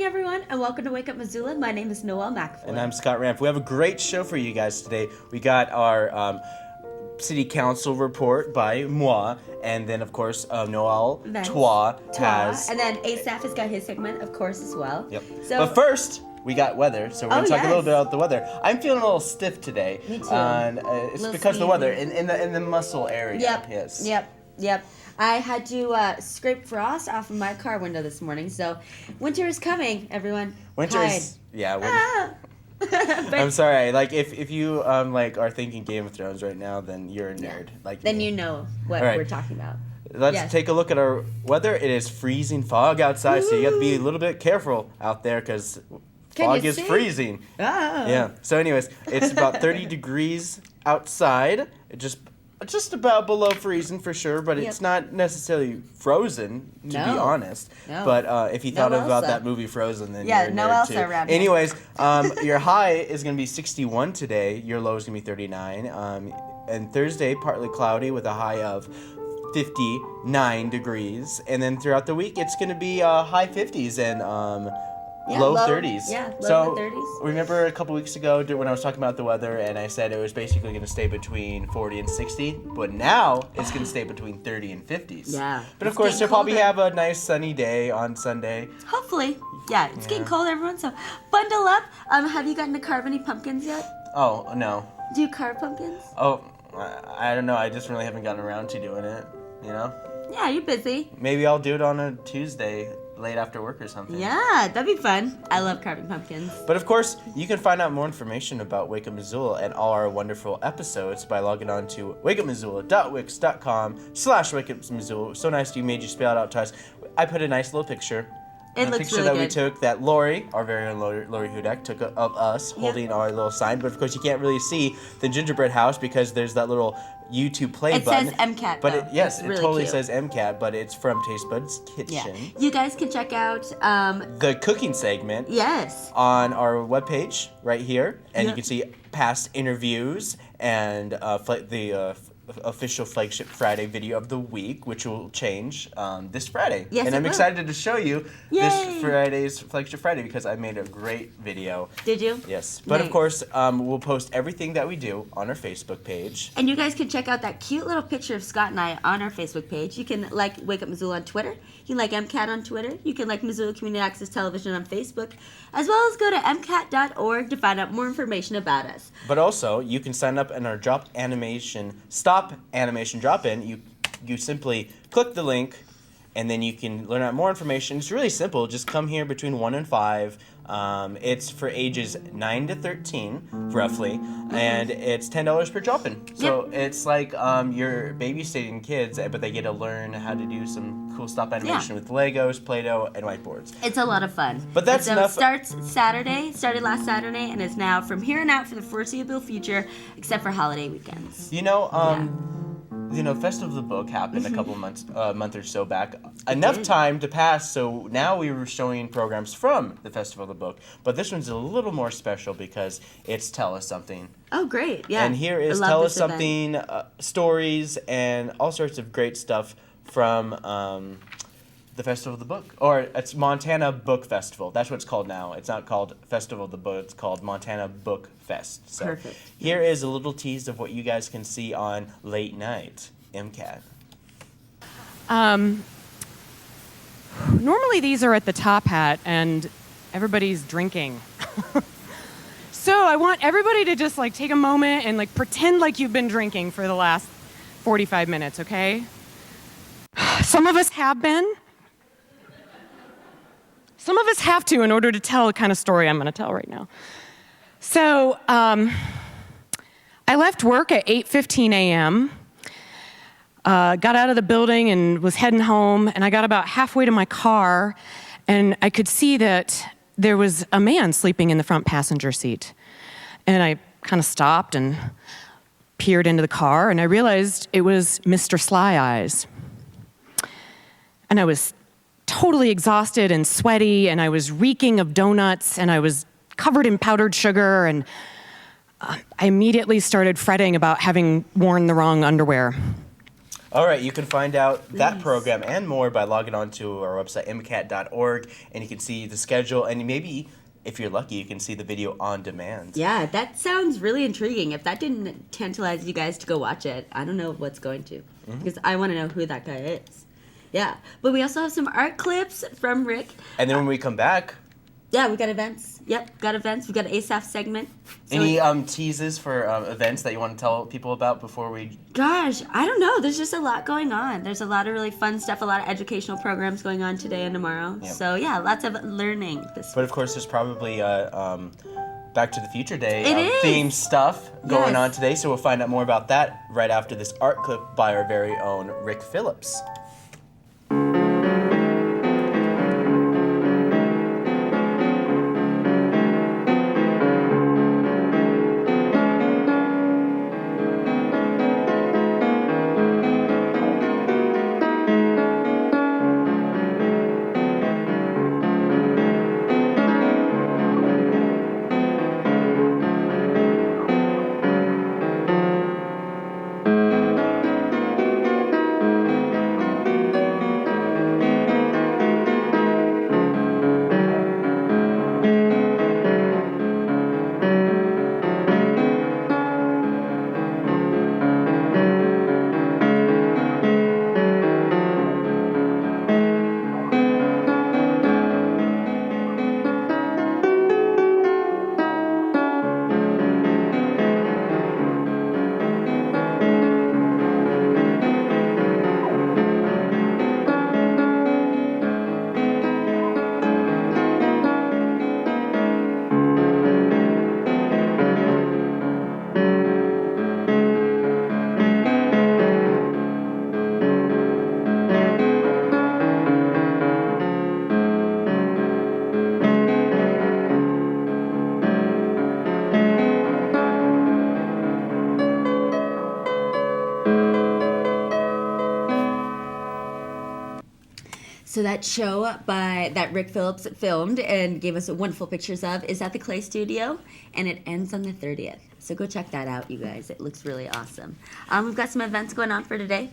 morning, everyone, and welcome to Wake Up Missoula. My name is Noelle Has. And I'm Scott Ramp. We have a great show for you guys today. We got our City Council report by moi, and then, of course, Noelle Has. And then Asaph has got his segment, of course, as well. Yep. But first, we got weather, so we're going to talk a little bit about the weather. I'm feeling a little stiff today. Me too. It's because of the weather in the muscle area. Yep. Yes. Yep. I had to scrape frost off of my car window this morning, so winter is coming, everyone. Winter is, I'm sorry. Like if you are thinking Game of Thrones right now, then you're a nerd. Then you know what we're talking about. Let's take a look at our weather. It is freezing fog outside, so you have to be a little bit careful out there because fog is freezing. Yeah. So anyways, it's about 30 degrees outside. Just about below freezing for sure, but it's not necessarily frozen, to be honest. No. But if you thought about that movie Frozen, then you're a nerd too. Around Anyways, your high is going to be 61 today. Your low is going to be 39. And Thursday, partly cloudy with a high of 59 degrees. And then throughout the week, it's going to be high 50s and low 30s. Yeah, low 30s. Remember a couple weeks ago when I was talking about the weather and I said it was basically going to stay between 40 and 60, but now it's going to stay between 30 and 50s. Yeah. But of course, you'll probably have a nice sunny day on Sunday. Hopefully. Yeah, it's getting cold, everyone, so bundle up. Have you gotten to carve any pumpkins yet? Oh, no. Do you carve pumpkins? Oh, I don't know. I just really haven't gotten around to doing it, you know? Yeah, you're busy. Maybe I'll do it on a Tuesday. Late after work or something. Yeah, that'd be fun. I love carving pumpkins. But of course, you can find out more information about Wake Up Missoula and all our wonderful episodes by logging on to wakeupmissoula.wix.com/wakeupmissoula. So nice you made you spell it out to us. I put a nice little picture. It looks picture really that good. We took that Lori, our very own Lori Hudak, took of us holding our little sign. But of course, you can't really see the gingerbread house because there's that little YouTube play button. It says MCAT, but though. it really totally says MCAT, but it's from Taste Buds Kitchen. Yeah. You guys can check out the cooking segment. Yes. On our webpage right here, and you can see past interviews and the official Flagship Friday video of the week, which will change this Friday. Yes, and I'm will. Excited to show you this Friday's Flagship Friday because I made a great video. Did you? Yes. But of course, we'll post everything that we do on our Facebook page. And you guys can check out that cute little picture of Scott and I on our Facebook page. You can like Wake Up Missoula on Twitter. You can like MCAT on Twitter. You can like Missoula Community Access Television on Facebook, as well as go to mcat.org to find out more information about us. But also, you can sign up in our Stop Animation Drop-In. You simply click the link, and then you can learn out more information. It's really simple. Just come here between 1 and 5. It's for ages 9 to 13, roughly, and it's $10 per drop-in. So it's like you're babysitting kids, but they get to learn how to do some cool stop animation with Legos, Play-Doh, and whiteboards. It's a lot of fun. But that's enough. It started last Saturday, and is now from here on out for the foreseeable future, except for holiday weekends. Festival of the Book happened a couple months, month or so back. Enough time to pass, so now we were showing programs from the Festival of the Book. But this one's a little more special because it's Tell Us Something. Oh, great! Yeah. And here is Tell Us Something, stories and all sorts of great stuff from the Festival of the Book, or it's Montana Book Festival. That's what it's called now. It's not called Festival of the Book. It's called Montana Book Fest. So perfect. Here is a little tease of what you guys can see on Late Night MCAT. Normally these are at the Top Hat and everybody's drinking. So I want everybody to just take a moment and pretend like you've been drinking for the last 45 minutes, okay? Some of us have been. Some of us have to in order to tell the kind of story I'm going to tell right now. So I left work at 8:15 a.m., got out of the building and was heading home, and I got about halfway to my car, and I could see that there was a man sleeping in the front passenger seat. And I kind of stopped and peered into the car, and I realized it was Mr. Sly Eyes. And I was totally exhausted and sweaty, and I was reeking of donuts, and I was covered in powdered sugar, and I immediately started fretting about having worn the wrong underwear. All right, you can find out that program and more by logging on to our website, mcat.org, and you can see the schedule, and maybe, if you're lucky, you can see the video on demand. Yeah, that sounds really intriguing. If that didn't tantalize you guys to go watch it, I don't know what's going to, because I want to know who that guy is. Yeah, but we also have some art clips from Rick. And then when we come back... Yeah, we got events. Yep, got events. We got an Asaph segment. So any teases for events that you want to tell people about before we... Gosh, I don't know. There's just a lot going on. There's a lot of really fun stuff, a lot of educational programs going on today and tomorrow. Yep. So, yeah, lots of learning this week. But, of course, there's probably Back to the Future Day theme stuff going on today. So we'll find out more about that right after this art clip by our very own Rick Phillips. So that show that Rick Phillips filmed and gave us wonderful pictures of is at the Clay Studio, and it ends on the 30th. So go check that out, you guys. It looks really awesome. We've got some events going on for today.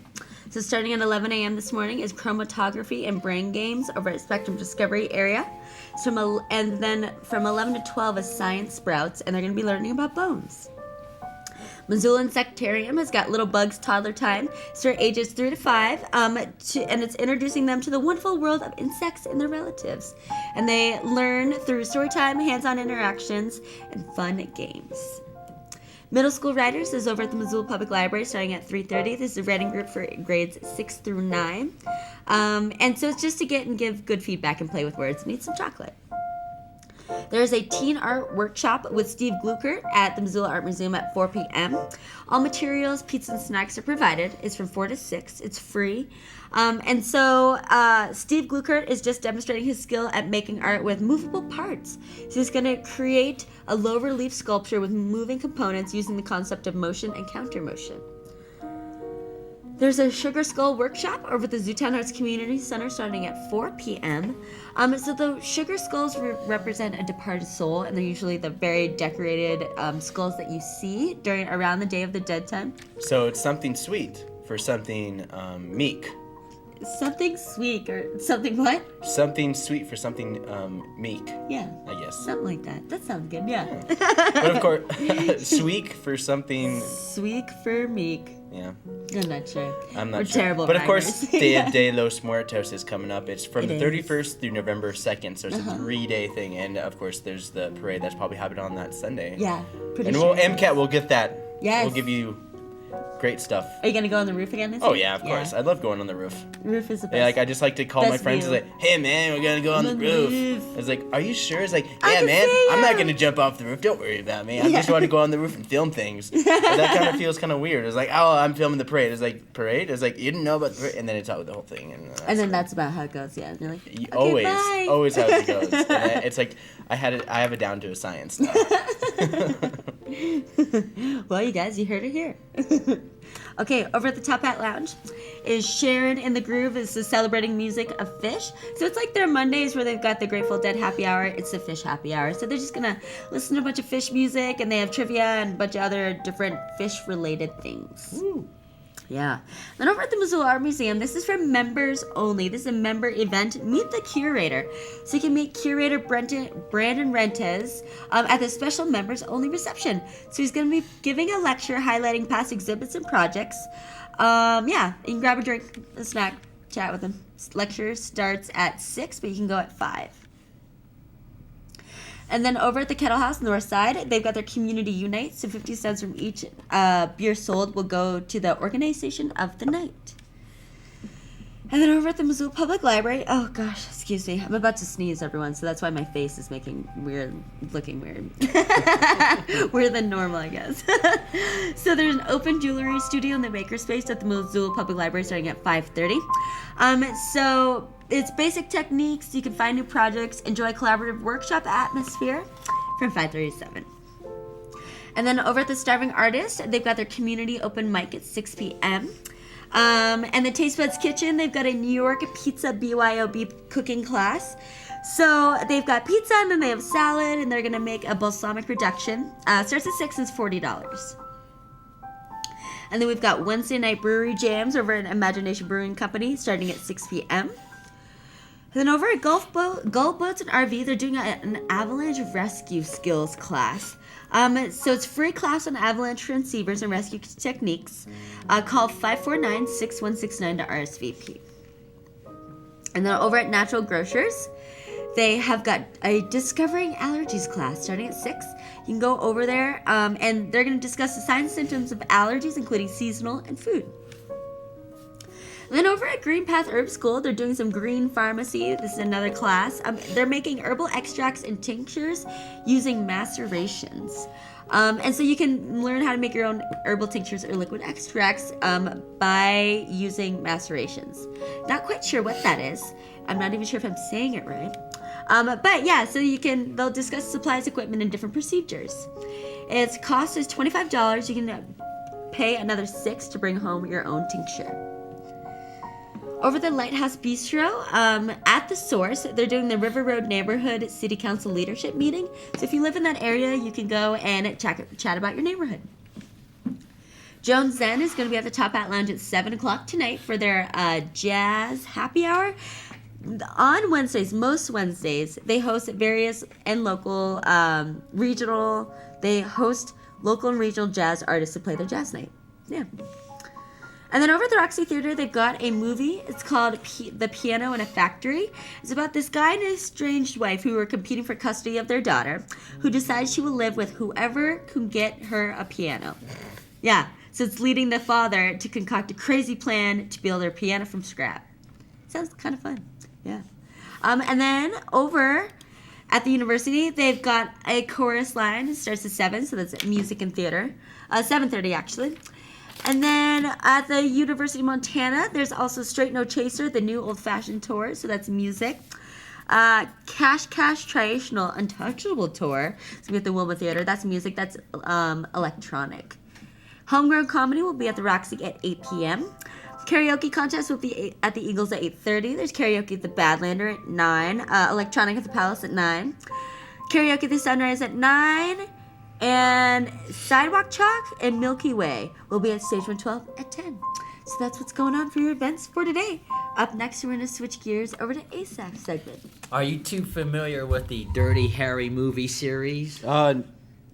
So starting at 11 a.m. this morning is chromatography and brain games over at Spectrum Discovery Area. And then from 11 to 12 is Science Sprouts, and they're going to be learning about bones. Missoula Insectarium has got Little Bugs Toddler Time. It's for ages 3 to 5, and it's introducing them to the wonderful world of insects and their relatives. And they learn through story time, hands-on interactions, and fun games. Middle School Writers is over at the Missoula Public Library starting at 3:30. This is a writing group for grades 6 through 9. And so it's just to get and give good feedback and play with words and eat some chocolate. There's a teen art workshop with Steve Gluckert at the Missoula Art Museum at 4 p.m. All materials, pizza, and snacks are provided. It's from 4 to 6. It's free. And so Steve Gluckert is just demonstrating his skill at making art with movable parts. So he's going to create a low-relief sculpture with moving components using the concept of motion and counter motion. There's a Sugar Skull workshop over at the Zootown Arts Community Center starting at 4 p.m. So the Sugar Skulls represent a departed soul, and they're usually the very decorated skulls that you see around the Day of the Dead time. So it's something sweet for something meek. Something sweet or something what? Something sweet for something meek. Yeah. I guess. Something like that. That sounds good, yeah. But of course, sweet for something... Sweet for meek. Yeah. I'm not sure. We're terrible But of writers. course, Dia de los Muertos is coming up. It's from the 31st through November 2nd, so it's a 3-day thing. And of course, there's the parade that's probably happening on that Sunday. Yeah, pretty and sure. MCAT will get that. Yes. We'll give you great stuff. Are you going to go on the roof again this Oh, year? yeah, of course. I love going on the roof. Roof is the best. Yeah, like I just like to call my Best friends view. and like, hey man, we're gonna go on the roof. I was like, are you sure? It's like, I yeah can man, see I'm ya. not gonna jump off the roof. Don't worry about me. I just want to go on the roof and film things. But that kind of feels kind of weird. It's like, oh, I'm filming the parade. It's like parade. It's like you didn't know about the parade, and then it's out with the whole thing. And then that's about how it goes. Yeah, and you're like, okay, always bye. how it goes. And it's like I have it down to a science now. Well, you guys, you heard it here. Okay, over at the Top Hat Lounge is Sharon in the Groove. This is celebrating music of Fish. So it's like their Mondays where they've got the Grateful Dead happy hour. It's the Fish happy hour. So they're just going to listen to a bunch of Fish music, and they have trivia and a bunch of other different Fish-related things. Woo. Yeah. Then over at the Missoula Art Museum, this is for members only. This is a member event. Meet the curator. So you can meet curator Brandon Rentes at the special members only reception. So he's going to be giving a lecture highlighting past exhibits and projects. Yeah, you can grab a drink, a snack, chat with him. Lecture starts at 6, but you can go at 5. And then over at the Kettle House North Side, they've got their Community Unite. So 50 cents from each beer sold will go to the organization of the night. And then over at the Missoula Public Library, oh gosh, excuse me, I'm about to sneeze, everyone, so that's why my face is looking weird. Weirder than normal, I guess. So there's an open jewelry studio in the makerspace at the Missoula Public Library starting at 5:30. So it's basic techniques, you can find new projects, enjoy collaborative workshop atmosphere from 5:30 to 7. And then over at the Starving Artist, they've got their community open mic at 6 p.m. And the Taste Buds Kitchen, they've got a New York pizza BYOB cooking class. So they've got pizza and then they have salad and they're going to make a balsamic reduction. Starts at 6 and is $40. And then we've got Wednesday night brewery jams over at Imagination Brewing Company starting at 6 p.m. And then over at Gulf Boats and RV, they're doing an avalanche rescue skills class. So it's free class on avalanche transceivers and rescue techniques. Call 549-6169 to RSVP. And then over at Natural Grocers, they have got a Discovering Allergies class starting at 6. You can go over there, and they're going to discuss the signs and symptoms of allergies, including seasonal and food. And then over at Green Path Herb School, they're doing some green pharmacy. This is another class. They're making herbal extracts and tinctures using macerations. And so you can learn how to make your own herbal tinctures or liquid extracts by using macerations. Not quite sure what that is. I'm not even sure if I'm saying it right. But yeah, so they'll discuss supplies, equipment, and different procedures. Its cost is $25. You can pay another $6 to bring home your own tincture. Over the Lighthouse Bistro, at the Source, they're doing the River Road Neighborhood City Council Leadership Meeting. So if you live in that area, you can go and chat about your neighborhood. Jones Zen is going to be at the Top Hat Lounge at 7 o'clock tonight for their jazz happy hour. On Wednesdays, most Wednesdays, they host various and local, regional, they host local and regional jazz artists to play their jazz night. Yeah. And then over at the Roxy Theater, they've got a movie. It's called The Piano in a Factory. It's about this guy and his estranged wife who are competing for custody of their daughter, who decides she will live with whoever can get her a piano. Yeah, so it's leading the father to concoct a crazy plan to build her piano from scratch. Sounds kind of fun. Yeah. And then over at the university, they've got a chorus line. It starts at 7, so that's music and theater. 7:30 actually. And then at the University of Montana, there's also Straight No Chaser, the new old-fashioned tour. So that's music. Cash Traditional Untouchable Tour. So we have the Wilma Theater. That's music. That's electronic. Homegrown Comedy will be at the Roxy at 8 p.m. Karaoke contest will be at the Eagles at 8:30. There's karaoke at the Badlander at 9. Electronic at the Palace at 9. Karaoke at the Sunrise at 9. And Sidewalk Chalk and Milky Way will be at Stage 112 at 10. So that's what's going on for your events for today. Up next, we're going to switch gears over to Asaph segment. Are you too familiar with the Dirty Harry movie series?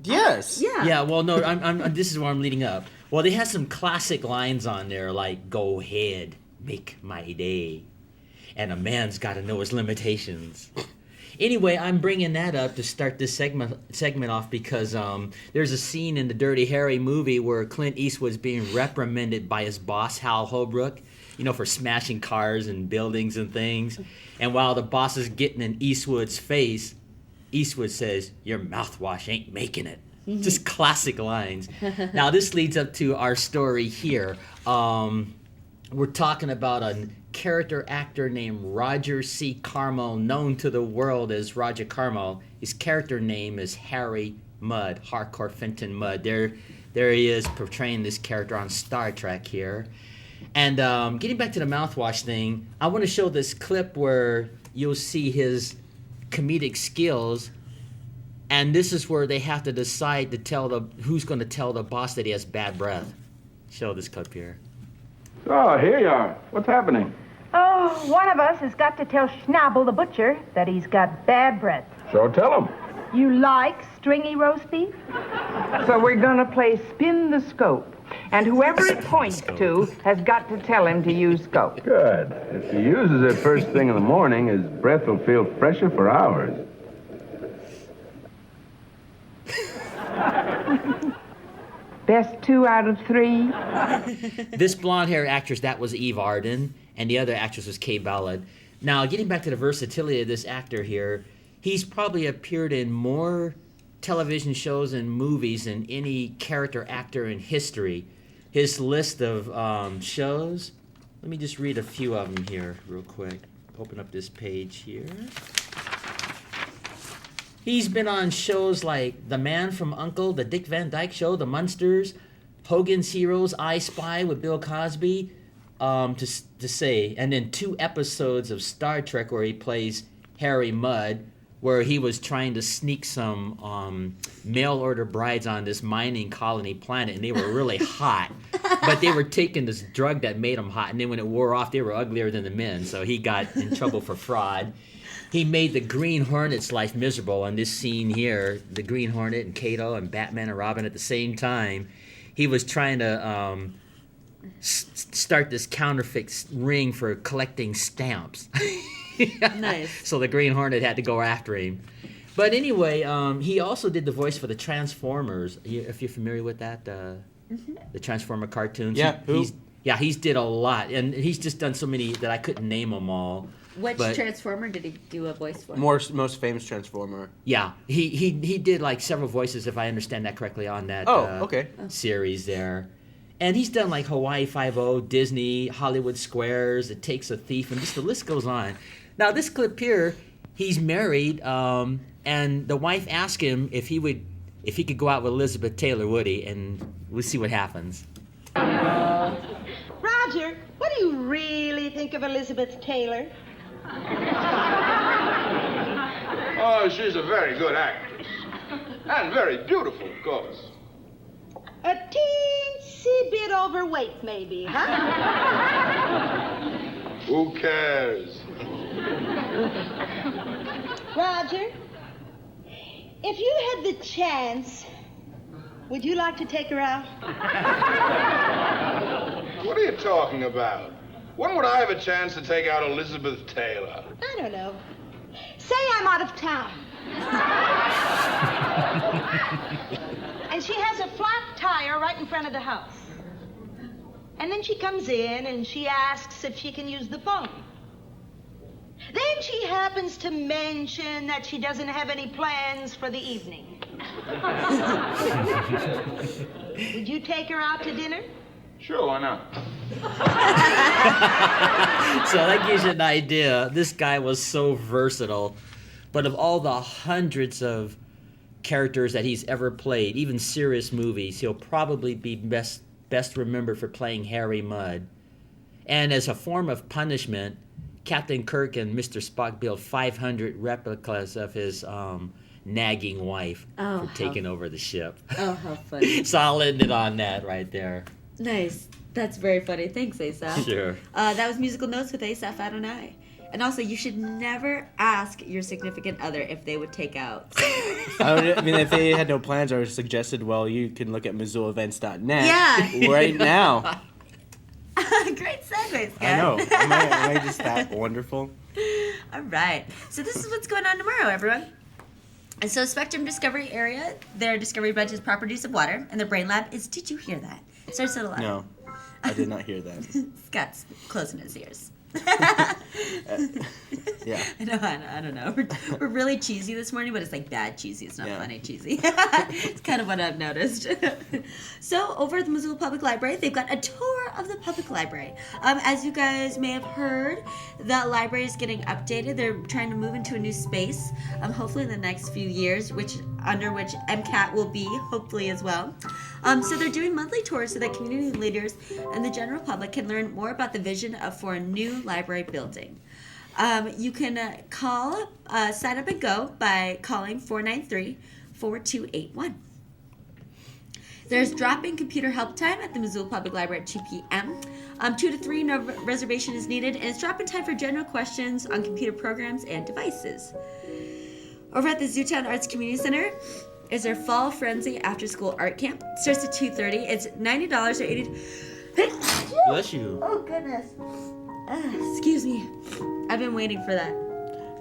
Yes. Yeah. Yeah, well, no, I'm this is where I'm leading up. Well, they have some classic lines on there like, "Go ahead, make my day." And a man's got to know his limitations. Anyway, I'm bringing that up to start this segment off because there's a scene in the Dirty Harry movie where Clint Eastwood's being reprimanded by his boss, Hal Holbrook, for smashing cars and buildings and things. And while the boss is getting in Eastwood's face, Eastwood says, "Your mouthwash ain't making it." Mm-hmm. Just classic lines. Now, this leads up to our story here. We're talking about a character actor named Roger C. Carmel, known to the world as Roger Carmel. His character name is Harry Mudd, Harcourt Fenton Mudd. There he is portraying this character on Star Trek here. And getting back to the mouthwash thing, I want to show this clip where you'll see his comedic skills. And this is where they have to decide to who's going to tell the boss that he has bad breath. Show this clip here. Oh, here you are. What's happening? Oh, one of us has got to tell Schnabel the butcher that he's got bad breath. So tell him. You like stringy roast beef? So we're gonna play spin the scope. And whoever it points to has got to tell him to use scope. Good. If he uses it first thing in the morning, his breath will feel fresher for hours. Best 2 out of 3. This blonde-haired actress, that was Eve Arden, and the other actress was Kay Ballard. Now, getting back to the versatility of this actor here, he's probably appeared in more television shows and movies than any character actor in history. His list of shows, let me just read a few of them here real quick. Open up this page here. He's been on shows like The Man from U.N.C.L.E., The Dick Van Dyke Show, The Munsters, Hogan's Heroes, I Spy with Bill Cosby, to say. And then 2 episodes of Star Trek where he plays Harry Mudd, where he was trying to sneak some mail-order brides on this mining colony planet, and they were really hot. But they were taking this drug that made them hot, and then when it wore off, they were uglier than the men, so he got in trouble for fraud. He made the Green Hornet's life miserable on this scene here. The Green Hornet and Kato and Batman and Robin at the same time. He was trying to start this counterfeit ring for collecting stamps. Nice. So the Green Hornet had to go after him. But anyway, he also did the voice for the Transformers. If you're familiar with that, the Transformer cartoons. Yeah, he's did a lot, and he's just done so many that I couldn't name them all. Which Transformer did he do a voice for? Most famous Transformer. Yeah, he did like several voices, if I understand that correctly, on that series there. And he's done like Hawaii Five-0, Disney, Hollywood Squares, It Takes a Thief, and just the list goes on. Now this clip here, he's married, and the wife asked him if he could go out with Elizabeth Taylor, would he? And we'll see what happens. Roger, what do you really think of Elizabeth Taylor? Oh, she's a very good actress. And very beautiful, of course. A teensy bit overweight, maybe, huh? Who cares? Roger, if you had the chance, would you like to take her out? What are you talking about? When would I have a chance to take out Elizabeth Taylor? I don't know. Say I'm out of town. And she has a flat tire right in front of the house. And then she comes in and she asks if she can use the phone. Then she happens to mention that she doesn't have any plans for the evening. Would you take her out to dinner? Sure, why not? So that gives you an idea. This guy was so versatile. But of all the hundreds of characters that he's ever played, even serious movies, he'll probably be best remembered for playing Harry Mudd. And as a form of punishment, Captain Kirk and Mr. Spock built 500 replicas of his nagging wife for taking over the ship. Oh, how funny. So I'll end it on that right there. Nice. That's very funny. Thanks, Asaph. Sure. That was Musical Notes with Asaph Adonai. And also, you should never ask your significant other if they would take out. I mean, if they had no plans, I would have suggested, well, you can look at MissoulaEvents.net right now. Great segue, Scott. I know. Am I just that wonderful? All right. So this is what's going on tomorrow, everyone. And so Spectrum Discovery Area, their Discovery Bunch is proper use of water, and their brain lab is, did you hear that? It starts at 11. No, I did not hear that. Scott's closing his ears. Yeah. I don't know. We're really cheesy this morning, but it's like bad cheesy. It's not funny cheesy. It's kind of what I've noticed. So over at the Missoula Public Library, they've got a tour of the public library. As you guys may have heard, the library is getting updated. They're trying to move into a new space, hopefully in the next few years, under which MCAT will be, hopefully as well. So they're doing monthly tours so that community leaders and the general public can learn more about the vision for a new library building. You can sign up and go by calling 493-4281. There's drop-in computer help time at the Missoula Public Library at 2 p.m. 2 to 3, no reservation is needed, and it's drop-in time for general questions on computer programs and devices. Over at the Zootown Arts Community Center is their Fall Frenzy after-school art camp. It starts at 2:30. It's $90 or $80. Bless you. Oh, goodness. Excuse me. I've been waiting for that.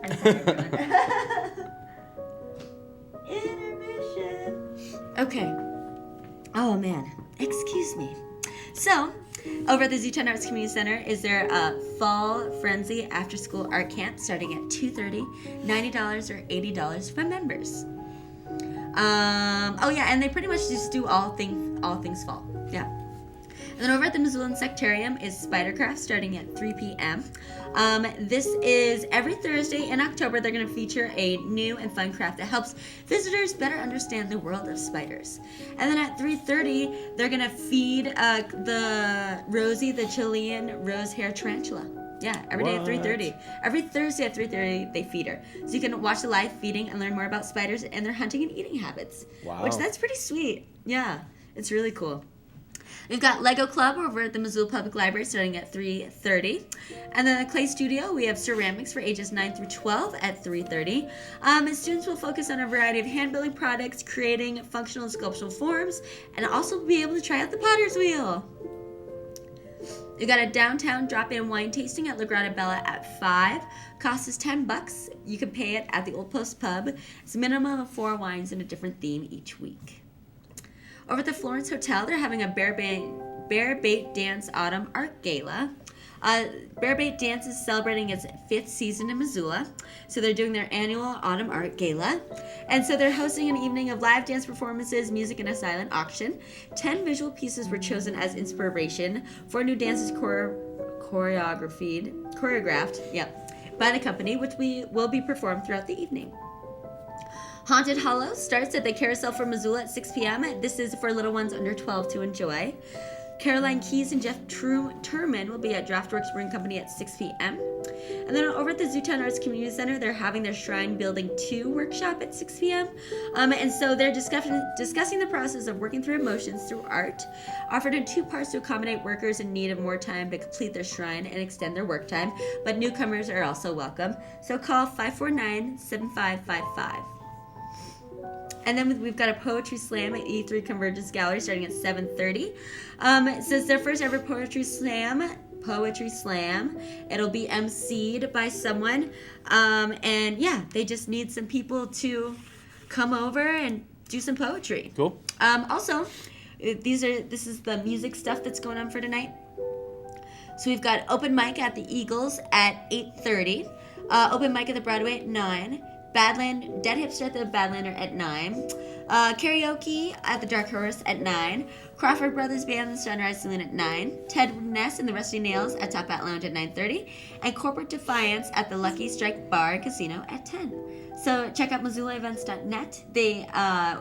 I'm sorry, everyone. Intermission. Okay. Oh, man. Excuse me. So, over at the Zootown Arts Community Center is their Fall Frenzy After School Art Camp starting at 2:30, $90 or $80 for members. Oh yeah, and they pretty much just do all things fall. Yeah. And then over at the Missoula Insectarium is Spidercraft starting at 3 p.m. This is every Thursday in October. They're going to feature a new and fun craft that helps visitors better understand the world of spiders. And then at 3:30, they're going to feed the Rosie, the Chilean rose hair tarantula. Yeah, every day at 3:30. Every Thursday at 3:30, they feed her. So you can watch the live feeding and learn more about spiders and their hunting and eating habits. Wow. Which, that's pretty sweet. Yeah, it's really cool. We've got Lego Club over at the Missoula Public Library starting at 3:30. And then the Clay Studio, we have ceramics for ages 9 through 12 at 3:30. And students will focus on a variety of hand-building products, creating functional and sculptural forms, and also be able to try out the potter's wheel. We got a downtown drop-in wine tasting at La Grata Bella at 5. Cost is $10. You can pay it at the Old Post Pub. It's a minimum of 4 wines and a different theme each week. Over at the Florence Hotel, they're having a Bear Bait Dance Autumn Art Gala. Bear Bait Dance is celebrating its 5th season in Missoula, so they're doing their annual Autumn Art Gala. And so they're hosting an evening of live dance performances, music, and a silent auction. 10 visual pieces were chosen as inspiration for new dances choreographed by the company, which will be performed throughout the evening. Haunted Hollow starts at the Carousel for Missoula at 6 p.m. This is for little ones under 12 to enjoy. Caroline Keyes and Jeff Turman will be at Draftworks Brewing Company at 6 p.m. And then over at the Zootown Arts Community Center, they're having their Shrine Building 2 workshop at 6 p.m. And so they're discussing the process of working through emotions through art, offered in 2 parts to accommodate workers in need of more time to complete their shrine and extend their work time, but newcomers are also welcome. So call 549-7555. And then we've got a poetry slam at E3 Convergence Gallery starting at 7:30. It says their first ever poetry slam. It'll be emceed by someone. And yeah, they just need some people to come over and do some poetry. Cool. Also, this is the music stuff that's going on for tonight. So we've got open mic at the Eagles at 8:30. Open mic at the Broadway at 9. Dead Hipster at the Badlander at 9. Karaoke at the Dark Horse at 9. Crawford Brothers Band and Sunrise Saloon at 9. Ted Ness and the Rusty Nails at Top Hat Lounge at 9:30. And Corporate Defiance at the Lucky Strike Bar and Casino at 10. So check out MissoulaEvents.net, the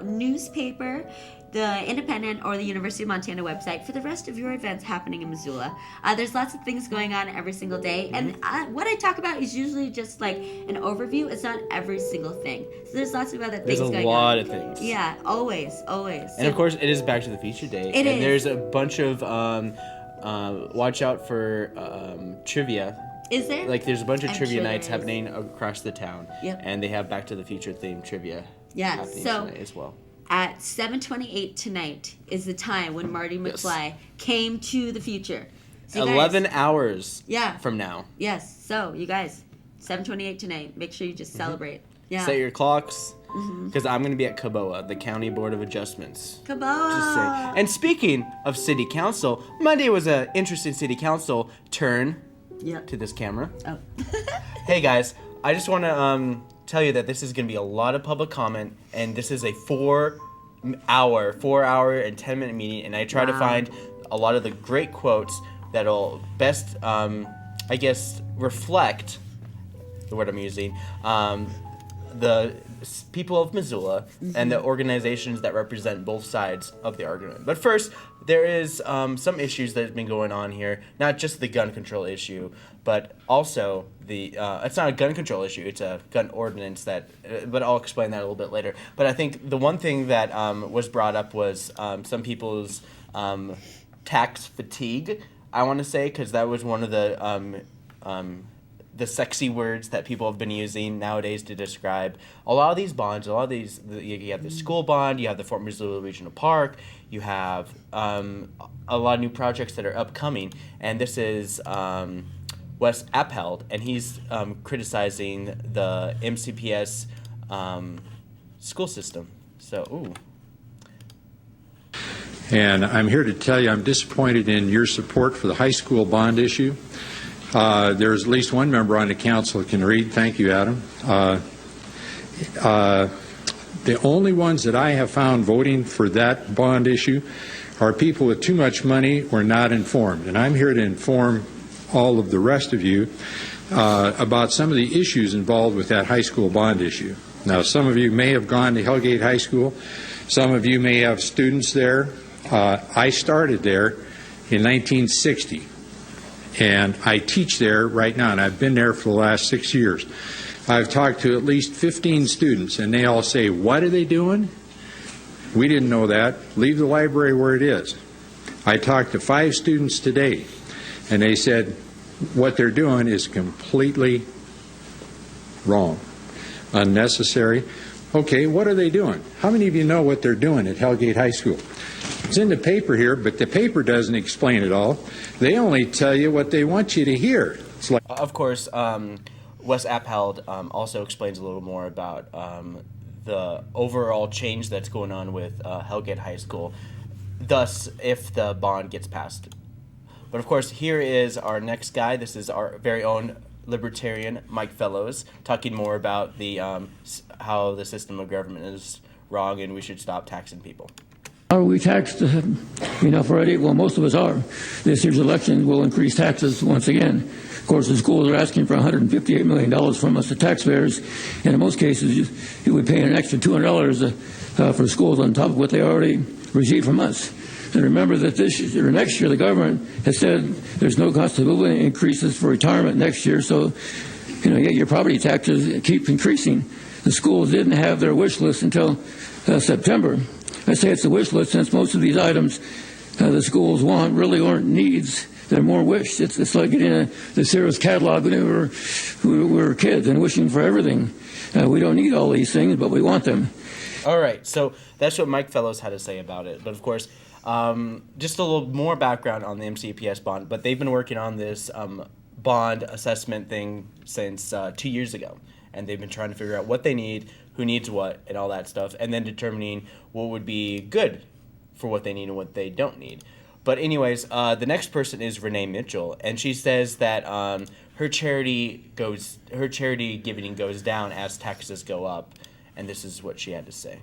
newspaper, the Independent, or the University of Montana website for the rest of your events happening in Missoula. There's lots of things going on every single day, and what I talk about is usually just like an overview. It's not every single thing. So there's lots of other things going on. There's a lot of things. Yeah, always. And of course, it is Back to the Future Day. It is. And there's a bunch of, watch out for trivia. Is there? Like, there's a bunch of I'm trivia sure nights there is. happening across the town. Yep. And they have Back to the Future themed trivia happening tonight as well. At 7:28 tonight is the time when Marty McFly came to the future. So 11 hours from now. Yes. So, you guys, 7:28 tonight. Make sure you just celebrate. Yeah. Set your clocks, because I'm going to be at Caboa, the County Board of Adjustments. Caboa! Just saying. And speaking of City Council, Monday was an interesting City Council turn to this camera. Oh. Hey, guys, I just want to tell you that this is going to be a lot of public comment, and this is a 4 hour and 10-minute meeting, and I try to find a lot of the great quotes that'll best, reflect the word I'm using, the people of Missoula and the organizations that represent both sides of the argument. But first, there is some issues that have been going on here, not just the gun control issue, but also it's not a gun control issue, it's a gun ordinance but I'll explain that a little bit later. But I think the one thing that was brought up was some people's tax fatigue, I want to say, because that was one of the sexy words that people have been using nowadays to describe a lot of these bonds. You have the school bond, you have the Fort Missoula Regional Park, you have a lot of new projects that are upcoming, and this is Wes Upheld, and he's criticizing the MCPS school system. So, And I'm here to tell you I'm disappointed in your support for the high school bond issue. There's at least one member on the council that can read. Thank you, Adam. The only ones that I have found voting for that bond issue are people with too much money or not informed. And I'm here to inform all of the rest of you about some of the issues involved with that high school bond issue. Now, some of you may have gone to Hellgate High School. Some of you may have students there. I started there in 1960. And I teach there right now, and I've been there for the last 6 years. I've talked to at least 15 students, and they all say, what are they doing? We didn't know that. Leave the library where it is. I talked to 5 students today, and they said what they're doing is completely wrong, unnecessary. Okay, what are they doing? How many of you know what they're doing at Hellgate High School? It's in the paper here, but the paper doesn't explain it all. They only tell you what they want you to hear. It's like, of course, Wes Upheld also explains a little more about the overall change that's going on with Hellgate High School, thus if the bond gets passed. But of course, here is our next guy. This is our very own libertarian, Mike Fellows, talking more about the how the system of government is wrong and we should stop taxing people. Are we taxed enough already? Well, most of us are. This year's election will increase taxes once again. Of course, the schools are asking for $158 million from us, the taxpayers, and in most cases, you would pay an extra $200 for schools on top of what they already received from us. And remember that this year or next year, the government has said there's no cost of living increases for retirement next year, so yet your property taxes keep increasing. The schools didn't have their wish list until September. I say it's a wish list since most of these items the schools want really aren't needs. They're more wish. It's like getting the Sears catalog when we were kids and wishing for everything. We don't need all these things, but we want them. All right, so that's what Mike Fellows had to say about it. But of course, just a little more background on the MCPS bond. But they've been working on this bond assessment thing since 2 years ago. And they've been trying to figure out what they need, who needs what, and all that stuff, and then determining what would be good for what they need and what they don't need. But anyways, the next person is Renee Mitchell, and she says that her charity giving goes down as taxes go up, and this is what she had to say.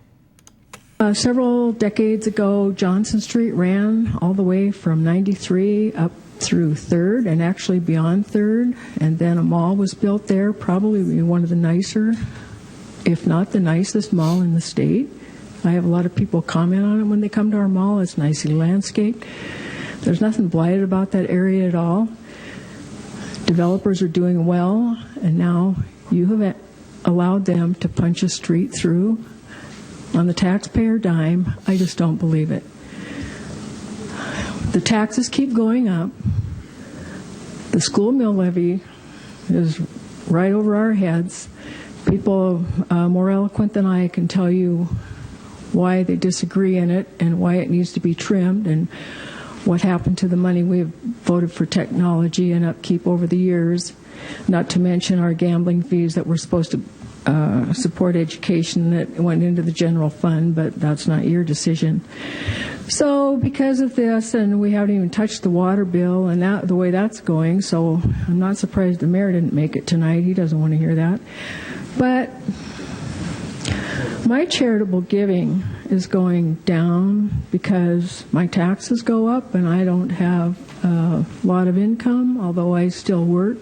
Several decades ago, Johnson Street ran all the way from 93 up through 3rd and actually beyond 3rd, and then a mall was built there, probably one of the nicer, if not the nicest mall in the state. I have a lot of people comment on it when they come to our mall. It's nicely landscaped. There's nothing blighted about that area at all. Developers are doing well, and now you have allowed them to punch a street through on the taxpayer dime. I just don't believe it. The taxes keep going up. The school mill levy is right over our heads. People more eloquent than I can tell you why they disagree in it and why it needs to be trimmed and what happened to the money we have voted for technology and upkeep over the years, not to mention our gambling fees that were supposed to support education that went into the general fund, but that's not your decision. So because of this, and we haven't even touched the water bill and that the way that's going, so I'm not surprised the mayor didn't make it tonight. He doesn't want to hear that. But my charitable giving is going down because my taxes go up and I don't have a lot of income, although I still work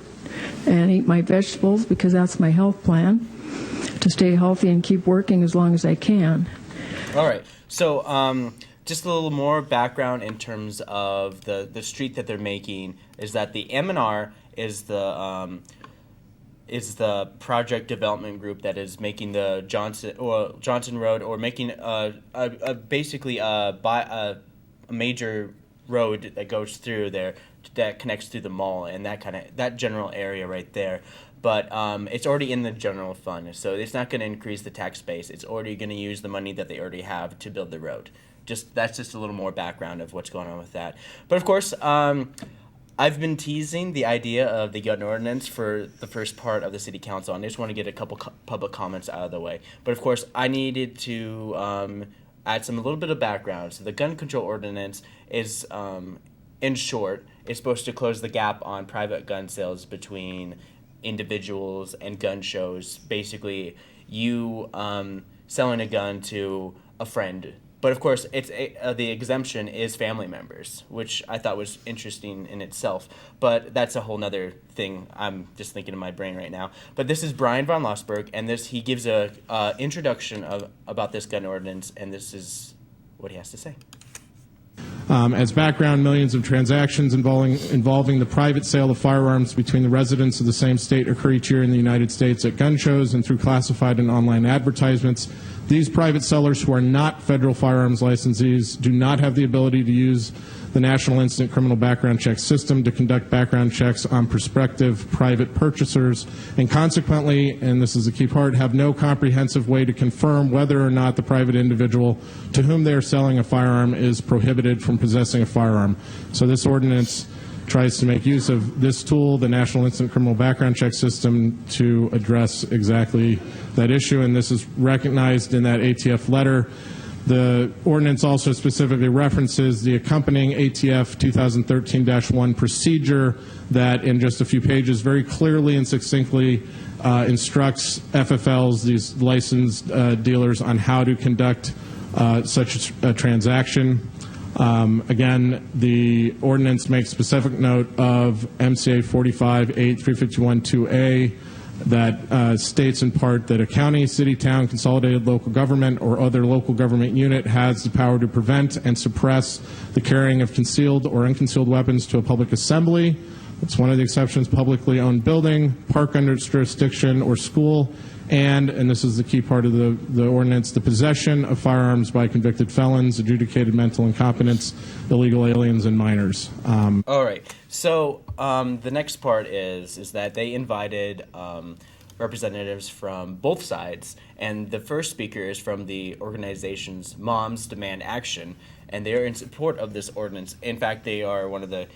and eat my vegetables because that's my health plan, to to stay healthy and keep working as long as I can. All right. So just a little more background in terms of the street that they're making is that the M&R is the project development group that is making the Johnson Road, or making basically a major road that goes through there that connects through the mall and that general area right there. But it's already in the general fund, so it's not going to increase the tax base. It's already going to use the money that they already have to build the road. That's just a little more background of what's going on with that. But of course, I've been teasing the idea of the gun ordinance for the first part of the city council, and I just want to get a couple public comments out of the way. But of course, I needed to add a little bit of background. So the gun control ordinance is, in short, it's supposed to close the gap on private gun sales between individuals and gun shows. Basically, you selling a gun to a friend. But of course, the exemption is family members, which I thought was interesting in itself. But that's a whole nother thing I'm just thinking in my brain right now. But this is Brian von Lossberg, and he gives a introduction about this gun ordinance, and this is what he has to say. As background, millions of transactions involving the private sale of firearms between the residents of the same state occur each year in the United States at gun shows and through classified and online advertisements. These private sellers, who are not federal firearms licensees, do not have the ability to use the National Instant Criminal Background Check System to conduct background checks on prospective private purchasers, and consequently, and this is the key part, have no comprehensive way to confirm whether or not the private individual to whom they are selling a firearm is prohibited from possessing a firearm. So this ordinance tries to make use of this tool, the National Instant Criminal Background Check System, to address exactly that issue, and this is recognized in that ATF letter. The ordinance also specifically references the accompanying ATF 2013-1 procedure that, in just a few pages, very clearly and succinctly instructs FFLs, these licensed dealers, on how to conduct such a transaction. Again, the ordinance makes specific note of MCA 45-8-351-2A that states in part that a county, city, town, consolidated local government, or other local government unit has the power to prevent and suppress the carrying of concealed or unconcealed weapons to a public assembly. That's one of the exceptions: publicly owned building, park under its jurisdiction, or school, and this is the key part of the ordinance, the possession of firearms by convicted felons, adjudicated mental incompetents, illegal aliens, and minors. All right. So the next part is that they invited representatives from both sides, and the first speaker is from the organization's Moms Demand Action, and they are in support of this ordinance. In fact, they are one of the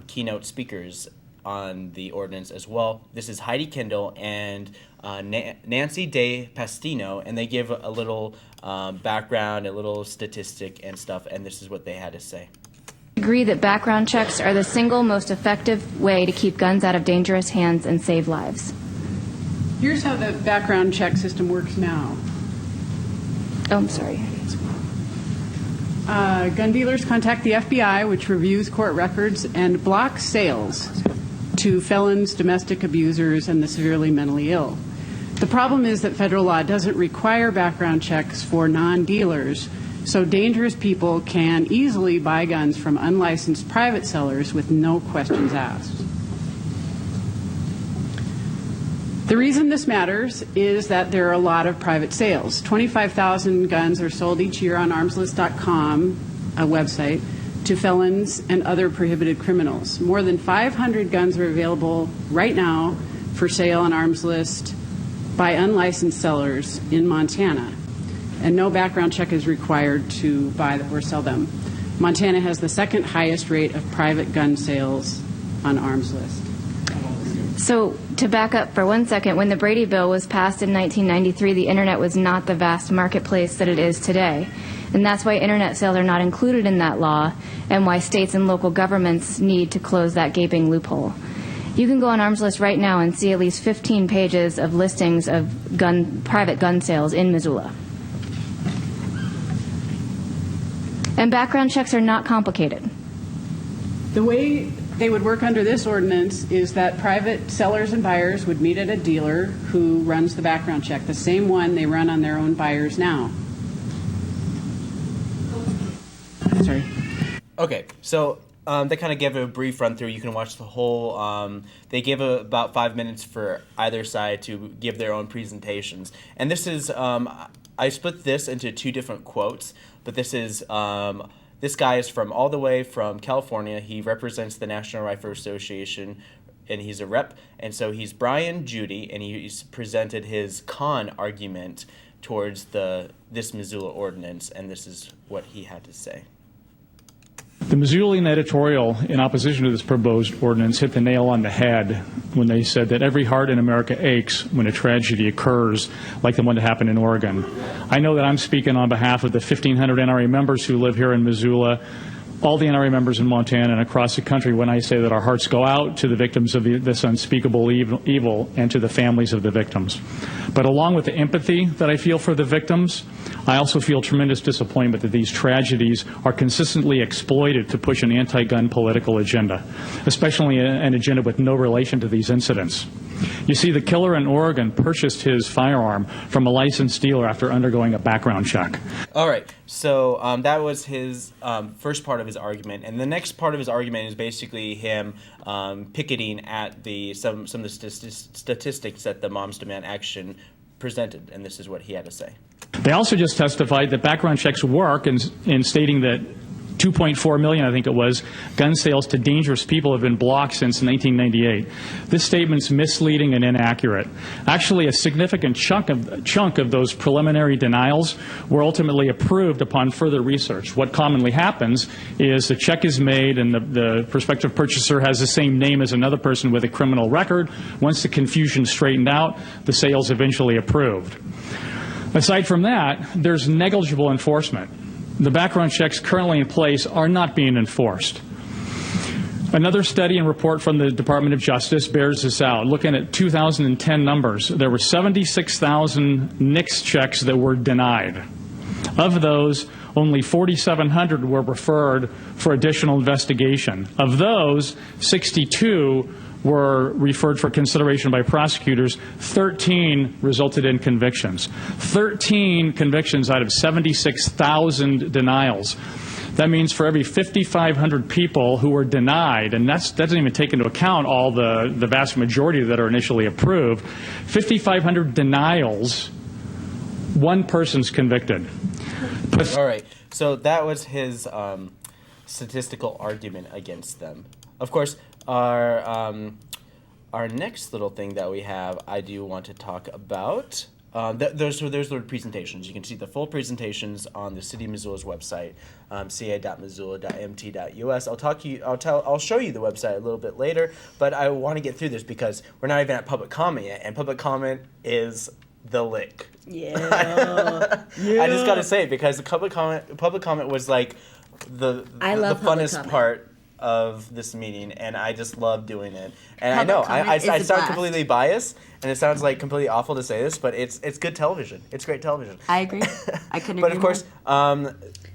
keynote speakers on the ordinance as well. This is Heidi Kendall and Nancy Day Pastino, and they give a little background, a little statistic and stuff, and this is what they had to say. I agree that background checks are the single most effective way to keep guns out of dangerous hands and save lives. Here's how the background check system works now. Oh, I'm sorry. Gun dealers contact the FBI, which reviews court records and blocks sales to felons, domestic abusers, and the severely mentally ill. The problem is that federal law doesn't require background checks for non-dealers, so dangerous people can easily buy guns from unlicensed private sellers with no questions asked. The reason this matters is that there are a lot of private sales. 25,000 guns are sold each year on armslist.com, a website, to felons and other prohibited criminals. More than 500 guns are available right now for sale on Arms List by unlicensed sellers in Montana, and no background check is required to buy or sell them. Montana has the second highest rate of private gun sales on Arms List. So, to back up for 1 second, when the Brady Bill was passed in 1993, the internet was not the vast marketplace that it is today. And that's why internet sales are not included in that law, and why states and local governments need to close that gaping loophole. You can go on Arms List right now and see at least 15 pages of listings of private gun sales in Missoula. And background checks are not complicated. The way they would work under this ordinance is that private sellers and buyers would meet at a dealer who runs the background check, the same one they run on their own buyers now. Sorry. Okay, so they kind of give a brief run through. You can watch the whole. They give about 5 minutes for either side to give their own presentations. And this is, I split this into two different quotes, but this is, this guy is from all the way from California. He represents the National Rifle Association, and he's a rep. And so he's Brian Judy, and he's presented his con argument towards this Missoula ordinance, and this is what he had to say. The Missoulian editorial in opposition to this proposed ordinance hit the nail on the head when they said that every heart in America aches when a tragedy occurs like the one that happened in Oregon. I know that I'm speaking on behalf of the 1,500 NRA members who live here in Missoula, all the NRA members in Montana and across the country when I say that our hearts go out to the victims of this unspeakable evil and to the families of the victims. But along with the empathy that I feel for the victims, I also feel tremendous disappointment that these tragedies are consistently exploited to push an anti-gun political agenda, especially an agenda with no relation to these incidents. You see, the killer in Oregon purchased his firearm from a licensed dealer after undergoing a background check. All right, so that was his first part of his argument, and the next part of his argument is basically him picketing at some of the statistics that the Moms Demand Action presented, and this is what he had to say. They also just testified that background checks work in stating that 2.4 million, I think it was, gun sales to dangerous people have been blocked since 1998. This statement's misleading and inaccurate. Actually, a significant chunk of those preliminary denials were ultimately approved upon further research. What commonly happens is the check is made and the prospective purchaser has the same name as another person with a criminal record. Once the confusion's straightened out, the sale's eventually approved. Aside from that, there's negligible enforcement. The background checks currently in place are not being enforced. Another study and report from the Department of Justice bears this out. Looking at 2010 numbers, there were 76,000 NICS checks that were denied. Of those, only 4,700 were referred for additional investigation. Of those, 62 were referred for consideration by prosecutors. 13 resulted in convictions. 13 convictions out of 76,000 denials. That means for every 5,500 people who were denied, and that doesn't even take into account all the vast majority that are initially approved, 5,500 denials, one person's convicted. All right, so that was his statistical argument against them. Of course, our next little thing that we have, I do want to talk about. There's the presentations. You can see the full presentations on the City of Missoula's website, ca.missoula.mt.us. I'll show you the website a little bit later, but I want to get through this because we're not even at public comment yet, and public comment is the lick. Yeah. I just got to say it because the public comment was like the funnest part of this meeting, and I just love doing it. And I know I sound completely biased, and it sounds like completely awful to say this, but it's good television. It's great television. I agree. I couldn't But agree of course,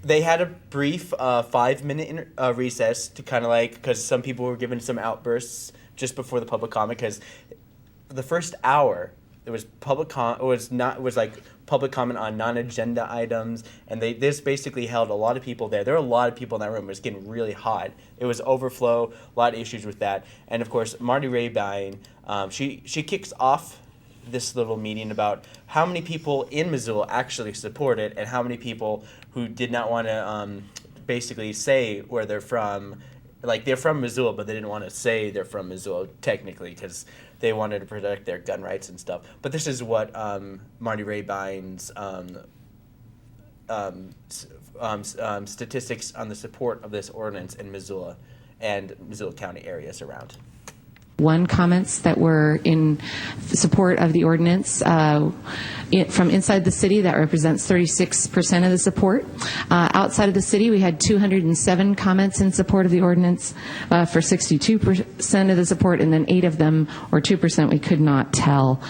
they had a brief 5-minute recess to kind of because some people were given some outbursts just before the public comment, because the first hour there was public comment on non-agenda items, and this basically held a lot of people there. There were a lot of people in that room. It was getting really hot. It was overflow, a lot of issues with that. And of course, Marty Rabine, she kicks off this little meeting about how many people in Missoula actually support it and how many people who did not want to basically say where they're from. Like, they're from Missoula, but they didn't want to say they're from Missoula technically because they wanted to protect their gun rights and stuff. But this is what Marty Rabine's statistics on the support of this ordinance in Missoula and Missoula County areas around. One comments that were in support of the ordinance from inside the city. That represents 36% of the support. Outside of the city, we had 207 comments in support of the ordinance for 62% of the support, and then 8 of them, or 2%, we could not tell.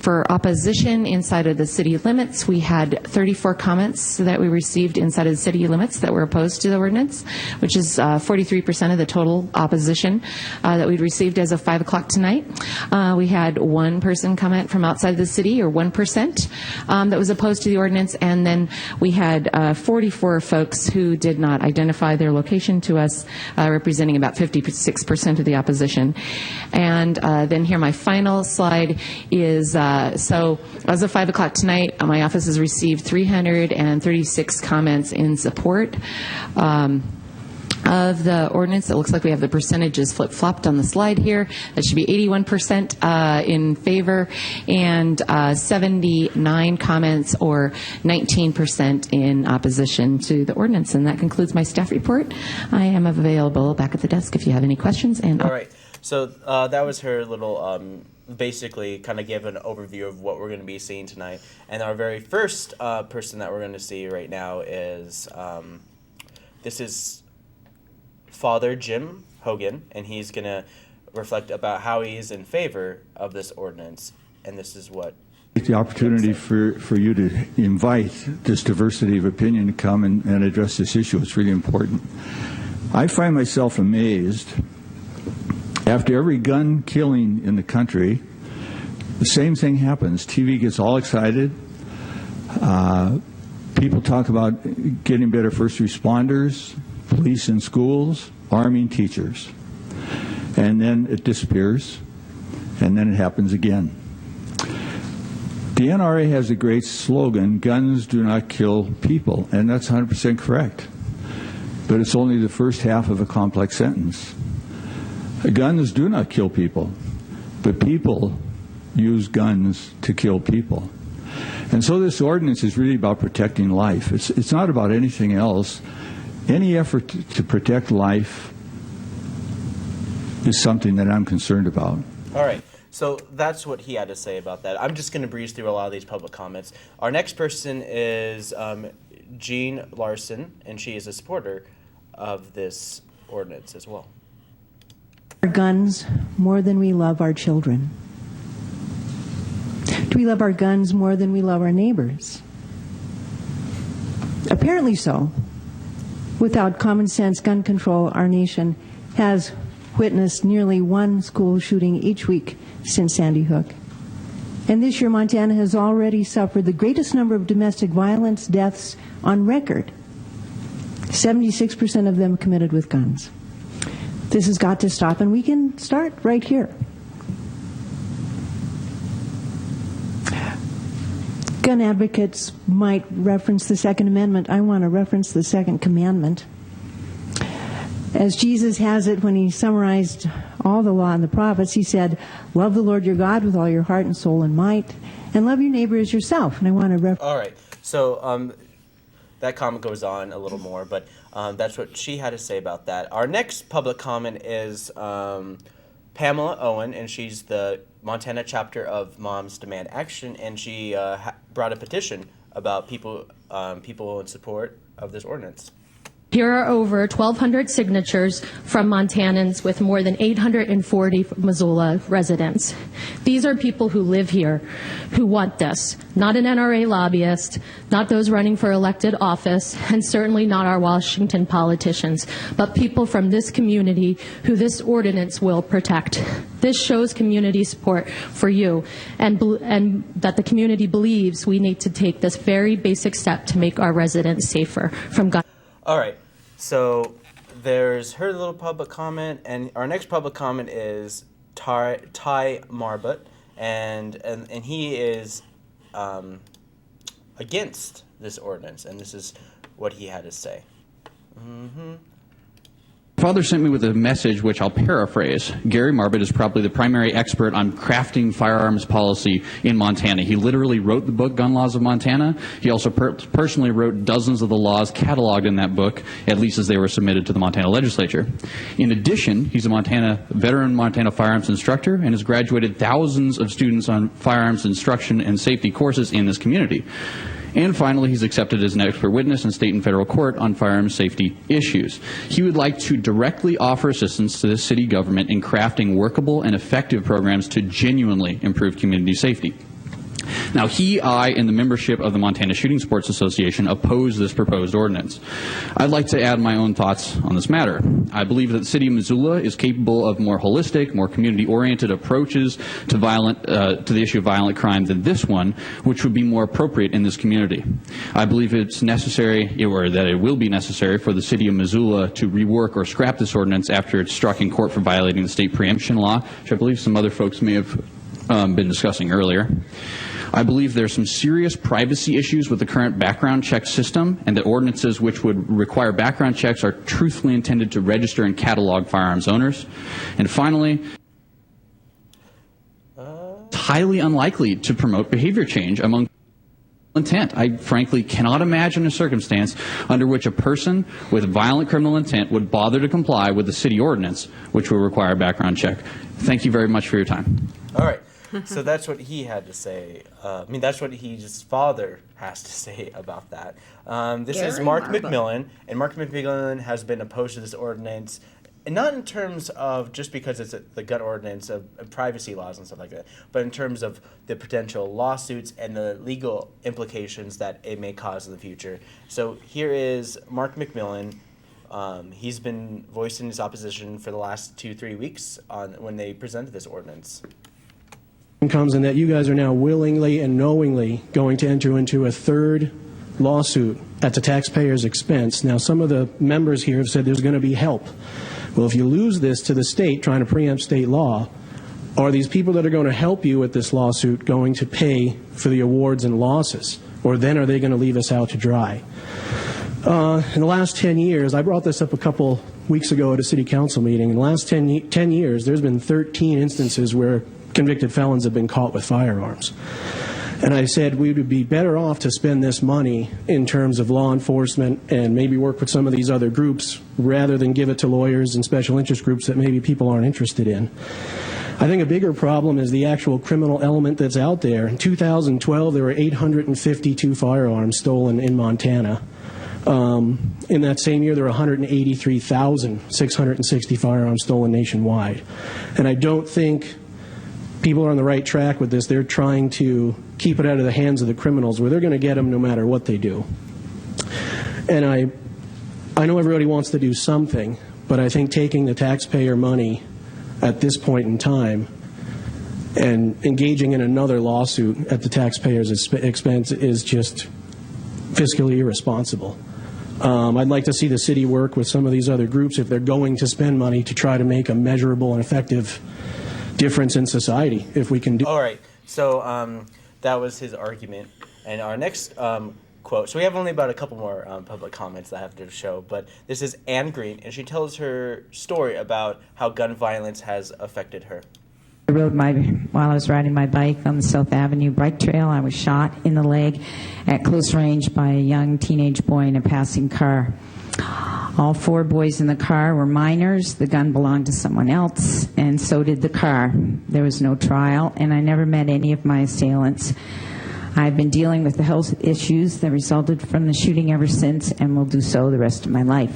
For opposition inside of the city limits, we had 34 comments that we received inside of the city limits that were opposed to the ordinance, which is 43% of the total opposition that we'd received as of 5 o'clock tonight. We had 1 person comment from outside the city, or 1%, that was opposed to the ordinance, and then we had 44 folks who did not identify their location to us, representing about 56% of the opposition. And then here my final slide is, so as of 5 o'clock tonight, my office has received 336 comments in support of the ordinance. It looks like we have the percentages flip-flopped on the slide here. That should be 81% in favor and 79 comments, or 19% in opposition to the ordinance. And that concludes my staff report. I am available back at the desk if you have any questions. And all right. So that was her little, basically kind of give an overview of what we're going to be seeing tonight. And our very first person that we're going to see right now is, this is Father Jim Hogan, and he's going to reflect about how he is in favor of this ordinance. And this is what... The opportunity for you to invite this diversity of opinion to come and address this issue is really important. I find myself amazed. After every gun killing in the country, the same thing happens. TV gets all excited. People talk about getting better first responders, police in schools, arming teachers. And then it disappears, and then it happens again. The NRA has a great slogan, guns do not kill people, and that's 100% correct. But it's only the first half of a complex sentence. Guns do not kill people, but people use guns to kill people. And so this ordinance is really about protecting life. It's not about anything else. Any effort to protect life is something that I'm concerned about. All right. So that's what he had to say about that. I'm just going to breeze through a lot of these public comments. Our next person is Jean Larson, and she is a supporter of this ordinance as well. Our guns more than we love our children. Do we love our guns more than we love our neighbors? Apparently so. Without common sense gun control, our nation has witnessed nearly 1 school shooting each week since Sandy Hook. And this year, Montana has already suffered the greatest number of domestic violence deaths on record. 76% of them committed with guns. This has got to stop, and we can start right here. Gun advocates might reference the Second Amendment. I want to reference the Second Commandment. As Jesus has it when he summarized all the law and the prophets, he said, love the Lord your God with all your heart and soul and might, and love your neighbor as yourself. And I want to reference... All right. So that comment goes on a little more, but that's what she had to say about that. Our next public comment is Pamela Owen, and she's the Montana chapter of Moms Demand Action, and she brought a petition about people in support of this ordinance. Here are over 1,200 signatures from Montanans with more than 840 Missoula residents. These are people who live here, who want this. Not an NRA lobbyist, not those running for elected office, and certainly not our Washington politicians, but people from this community who this ordinance will protect. This shows community support for you, and that the community believes we need to take this very basic step to make our residents safer from gun. All right. So there's her little public comment, and our next public comment is Ty Marbut, and he is against this ordinance, and this is what he had to say. Father sent me with a message which I'll paraphrase. Gary Marbett is probably the primary expert on crafting firearms policy in Montana. He literally wrote the book, Gun Laws of Montana. He also personally wrote dozens of the laws cataloged in that book, at least as they were submitted to the Montana legislature. In addition, he's a veteran Montana firearms instructor and has graduated thousands of students on firearms instruction and safety courses in this community. And finally, he's accepted as an expert witness in state and federal court on firearms safety issues. He would like to directly offer assistance to the city government in crafting workable and effective programs to genuinely improve community safety. Now, I, and the membership of the Montana Shooting Sports Association oppose this proposed ordinance. I'd like to add my own thoughts on this matter. I believe that the city of Missoula is capable of more holistic, more community-oriented approaches to the issue of violent crime than this one, which would be more appropriate in this community. I believe it's necessary, or that it will be necessary, for the city of Missoula to rework or scrap this ordinance after it's struck in court for violating the state preemption law, which I believe some other folks may have been discussing earlier. I believe there are some serious privacy issues with the current background check system, and that ordinances which would require background checks are truthfully intended to register and catalog firearms owners. And finally, it's highly unlikely to promote behavior change among intent. I frankly cannot imagine a circumstance under which a person with violent criminal intent would bother to comply with the city ordinance, which will require a background check. Thank you very much for your time. All right. So that's what he had to say. That's what his father has to say about that. This is Mark McMillan, and Mark McMillan has been opposed to this ordinance, and not in terms of just because it's the gun ordinance of privacy laws and stuff like that, but in terms of the potential lawsuits and the legal implications that it may cause in the future. So here is Mark McMillan. He's been voicing his opposition for the last 2-3 weeks when they presented this ordinance. Comes in that you guys are now willingly and knowingly going to enter into a third lawsuit at the taxpayer's expense. Now, some of the members here have said there's going to be help. Well, if you lose this to the state trying to preempt state law, are these people that are going to help you with this lawsuit going to pay for the awards and losses? Or then are they going to leave us out to dry? In the last 10 years, I brought this up a couple weeks ago at a city council meeting. In the last 10 years, there's been 13 instances where convicted felons have been caught with firearms. And I said we would be better off to spend this money in terms of law enforcement and maybe work with some of these other groups rather than give it to lawyers and special interest groups that maybe people aren't interested in. I think a bigger problem is the actual criminal element that's out there. In 2012, there were 852 firearms stolen in Montana. In that same year, there were 183,660 firearms stolen nationwide. And I don't think people are on the right track with this. They're trying to keep it out of the hands of the criminals where they're going to get them no matter what they do. And I know everybody wants to do something, but I think taking the taxpayer money at this point in time and engaging in another lawsuit at the taxpayer's expense is just fiscally irresponsible. I'd like to see the city work with some of these other groups if they're going to spend money to try to make a measurable and effective difference in society, if we can do. All right, so that was his argument. And our next quote, so we have only about a couple more public comments that I have to show, but this is Anne Green, and she tells her story about how gun violence has affected her. While I was riding my bike on the South Avenue bike trail, I was shot in the leg at close range by a young teenage boy in a passing car. All 4 boys in the car were minors. The gun belonged to someone else, and so did the car. There was no trial, and I never met any of my assailants. I've been dealing with the health issues that resulted from the shooting ever since, and will do so the rest of my life.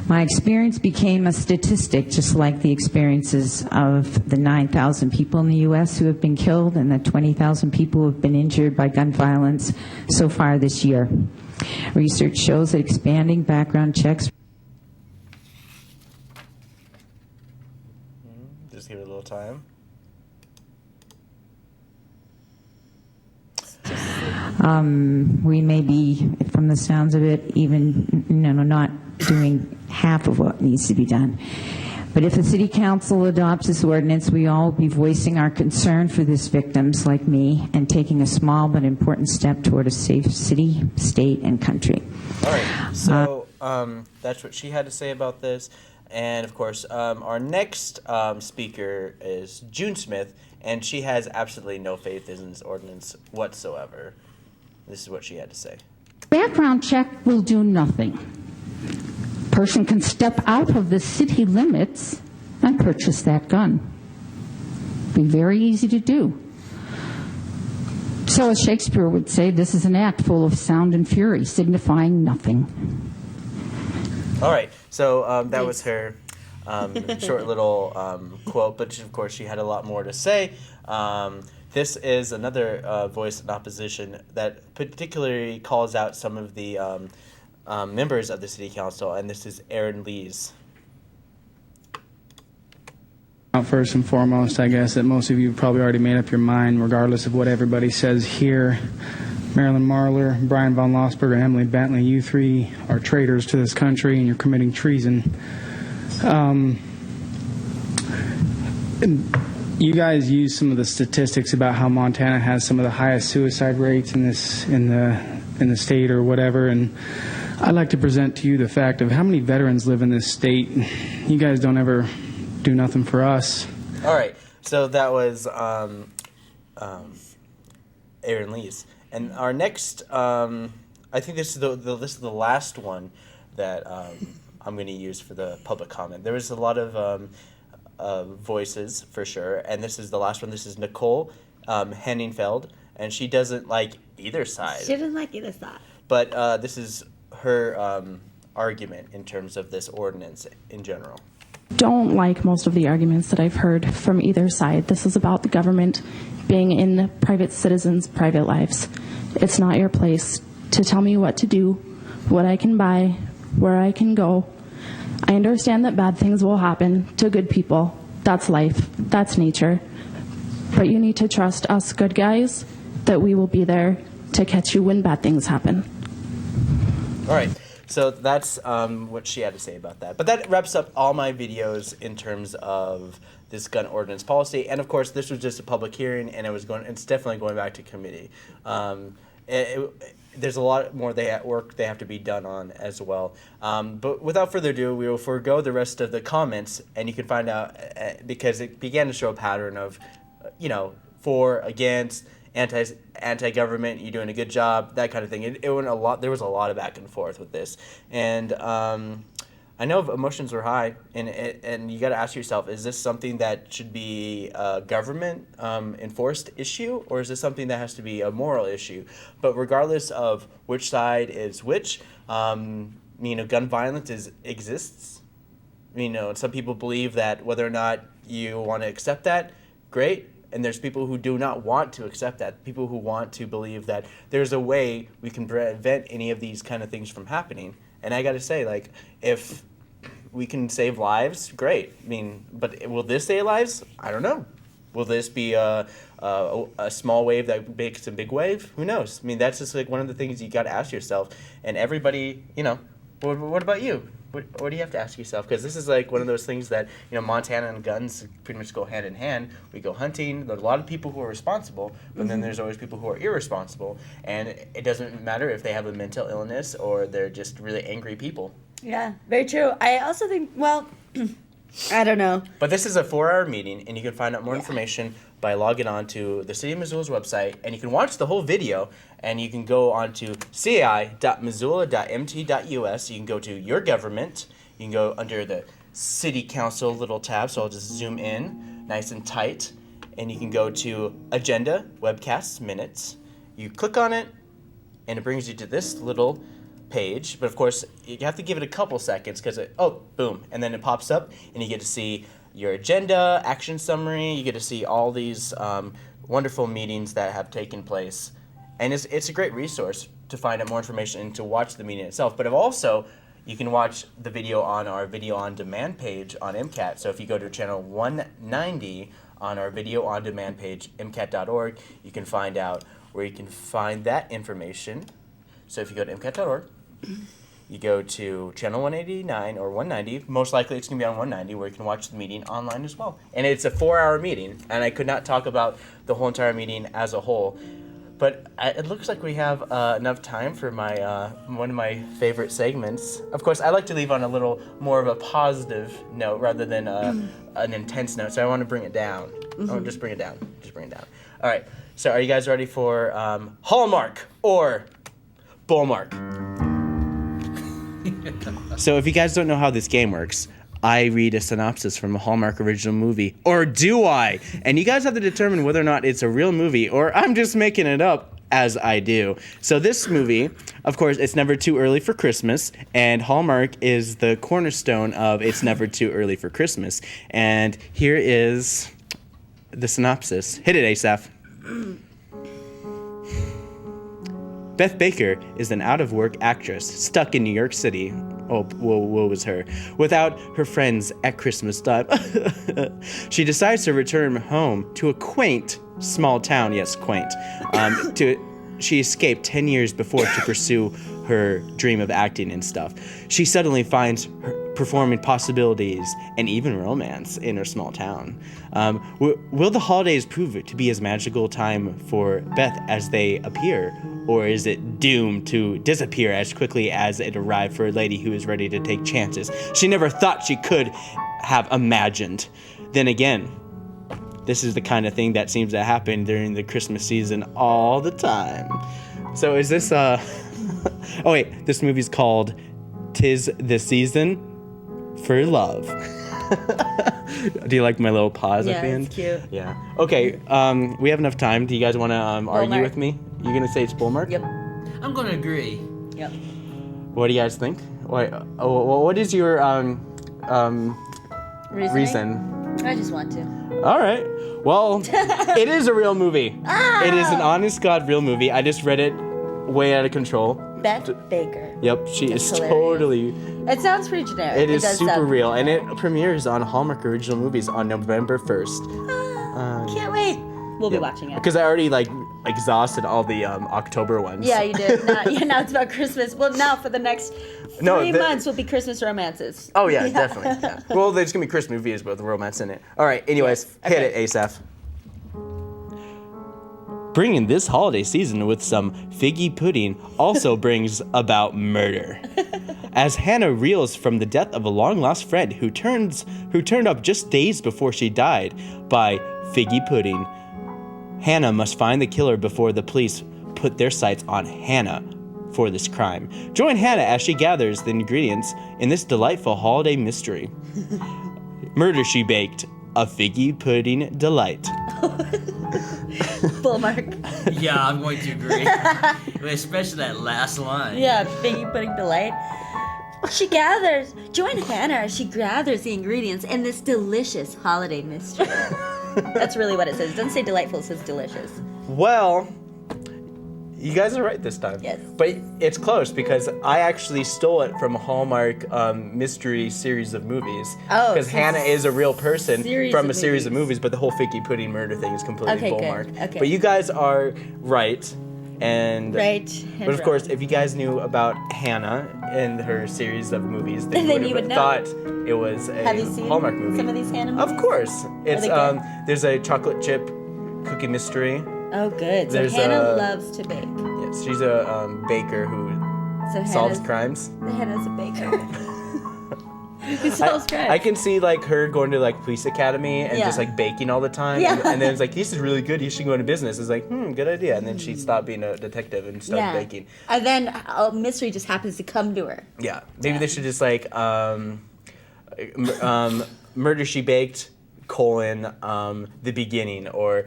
My experience became a statistic, just like the experiences of the 9,000 people in the U.S. who have been killed and the 20,000 people who have been injured by gun violence so far this year. Research shows that expanding background checks. Just give it a little time. We may be, from the sounds of it, even not doing half of what needs to be done. But if the City Council adopts this ordinance, we all will be voicing our concern for these victims like me and taking a small but important step toward a safe city, state, and country. All right, so that's what she had to say about this. And of course, our next speaker is June Smith, and she has absolutely no faith in this ordinance whatsoever. This is what she had to say. Background check will do nothing. Person can step out of the city limits and purchase that gun. Be very easy to do. So as Shakespeare would say, this is an act full of sound and fury, signifying nothing. All right, so that was her short little quote, but of course she had a lot more to say. This is another voice in opposition that particularly calls out some of the members of the city council, and this is Aaron Lees. First and foremost, I guess that most of you have probably already made up your mind, regardless of what everybody says here. Marilyn Marler, Brian Von Lossberg, and Emily Bentley, you three are traitors to this country, and you're committing treason. You guys use some of the statistics about how Montana has some of the highest suicide rates in the state or whatever, and I'd like to present to you the fact of how many veterans live in this state. You guys don't ever do nothing for us. All right, so that was Aaron Lees, and our next, I think this is the last one that I'm going to use for the public comment. There was a lot of voices for sure, and this is the last one. This is Nicole Henningfeld, and she doesn't like either side. She doesn't like either side. But this is her argument in terms of this ordinance in general. Don't like most of the arguments that I've heard from either side. This is about the government being in private citizens' private lives. It's not your place to tell me what to do, what I can buy, where I can go. I understand that bad things will happen to good people. That's life. That's nature. But you need to trust us good guys that we will be there to catch you when bad things happen. All right. So that's what she had to say about that. But that wraps up all my videos in terms of this gun ordinance policy. And of course, this was just a public hearing, and it's definitely going back to committee. There's a lot more work they have to be done on as well. But without further ado, we will forego the rest of the comments, and you can find out because it began to show a pattern of, for, against, anti-government, you're doing a good job, that kind of thing. It went a lot. There was a lot of back and forth with this, and I know emotions were high, and you got to ask yourself: is this something that should be a government enforced issue, or is this something that has to be a moral issue? But regardless of which side is which, gun violence exists. Some people believe that whether or not you want to accept that, great. And there's people who do not want to accept that, people who want to believe that there's a way we can prevent any of these kind of things from happening. And I got to say, if we can save lives, great. But will this save lives? I don't know. Will this be a small wave that makes a big wave? Who knows? That's just one of the things you got to ask yourself. And everybody, what about you? What do you have to ask yourself? Because this is one of those things that, Montana and guns pretty much go hand in hand. We go hunting. There's a lot of people who are responsible, but then there's always people who are irresponsible. And it doesn't matter if they have a mental illness or they're just really angry people. Yeah, very true. I also think, I don't know. But this is a 4-hour meeting, and you can find out more information by logging on to the City of Missoula's website, and you can watch the whole video, and you can go on to cai.missoula.mt.us. You can go to Your Government. You can go under the City Council little tab, so I'll just zoom in nice and tight, and you can go to Agenda, Webcasts, Minutes. You click on it, and it brings you to this little page, but of course you have to give it a couple seconds because boom, and then it pops up and you get to see your agenda, action summary. You get to see all these wonderful meetings that have taken place, and it's a great resource to find out more information and to watch the meeting itself. But also you can watch the video on our video on demand page on MCAT. So if you go to channel 190 on our video on demand page, mcat.org, you can find out where you can find that information. So if you go to mcat.org, you go to channel 189 or 190. Most likely it's going to be on 190, where you can watch the meeting online as well. And it's a 4-hour meeting, and I could not talk about the whole entire meeting as a whole. But it looks like we have enough time for my one of my favorite segments. Of course, I like to leave on a little more of a positive note rather than an intense note. So I want to bring it down. Just bring it down. All right. So are you guys ready for Hallmark or Bullmark? So if you guys don't know how this game works, I read a synopsis from a Hallmark original movie, or do I? And you guys have to determine whether or not it's a real movie or I'm just making it up as I do. So this movie, of course, it's never too early for Christmas, and Hallmark is the cornerstone of It's Never Too Early for Christmas. And here is the synopsis. Hit it, Asaph. Beth Baker is an out-of-work actress stuck in New York City. Oh, woe was her. Without her friends at Christmas time. She decides to return home to a quaint small town. Yes, quaint. She escaped 10 years before to pursue her dream of acting and stuff. She suddenly finds her performing possibilities and even romance in her small town. Will the holidays prove it to be as magical time for Beth as they appear? Or is it doomed to disappear as quickly as it arrived for a lady who is ready to take chances she never thought she could have imagined? Then again, this is the kind of thing that seems to happen during the Christmas season all the time. So is this, oh wait, this movie's called 'Tis the Season for Love. Do you like my little pause at the end? Yeah, it's cute. Yeah. Okay, we have enough time. Do you guys want to argue with me? You gonna say it's Bullmark? Yep. I'm gonna agree. Yep. What do you guys think? What is your reason? I just want to. All right. Well, it is a real movie. It is an honest God real movie. I just read it way out of control. Beth Baker. Yep, she That's is hilarious. totally... It sounds pretty generic. It is does super sound real, pretty and it premieres on Hallmark Original Movies on November 1st. Can't wait. We'll be watching it. Because I already exhausted all the October ones. Yeah, you did. Now it's about Christmas. Well, now for the next 3 months will be Christmas romances. Oh yeah, definitely. Yeah. Well, there's gonna be Christmas movies with romance in it. All right. Anyways, hit it, Asaph. Bringing this holiday season with some figgy pudding also brings about murder. As Hannah reels from the death of a long-lost friend who turned up just days before she died by figgy pudding, Hannah must find the killer before the police put their sights on Hannah for this crime. Join Hannah as she gathers the ingredients in this delightful holiday mystery. Murder She Baked, a figgy pudding delight. Bullmark. Yeah, I'm going to agree. Especially that last line. Yeah, figgy pudding delight. Join Hannah as she gathers the ingredients in this delicious holiday mystery. That's really what it says. It doesn't say delightful, it says delicious. Well, you guys are right this time. Yes. But it's close because I actually stole it from a Hallmark mystery series of movies. Oh, because so Hannah is a real person from a series movies. of movies, but the whole figgy pudding murder thing is completely Okay, good. Bullmark. Okay. But you guys are right. And Right. But of course, if you guys knew about Hannah and her series of movies, then Then you you would would have know. thought it was a Have you seen Hallmark movie. some of these Hannah movies? Of course. It's they good? there's a chocolate chip cookie mystery. Oh, good. So There's Hannah loves to bake. Yes, she's a baker who solves crimes. Hannah's a baker. Who solves crimes. I can see her going to police academy and Yeah. just baking all the time. Yeah. And then it's this is really good. You should go into business. It's good idea. And then she stopped being a detective and started baking. And then a mystery just happens to come to her. Yeah. Maybe they should just Murder She Baked, the beginning, or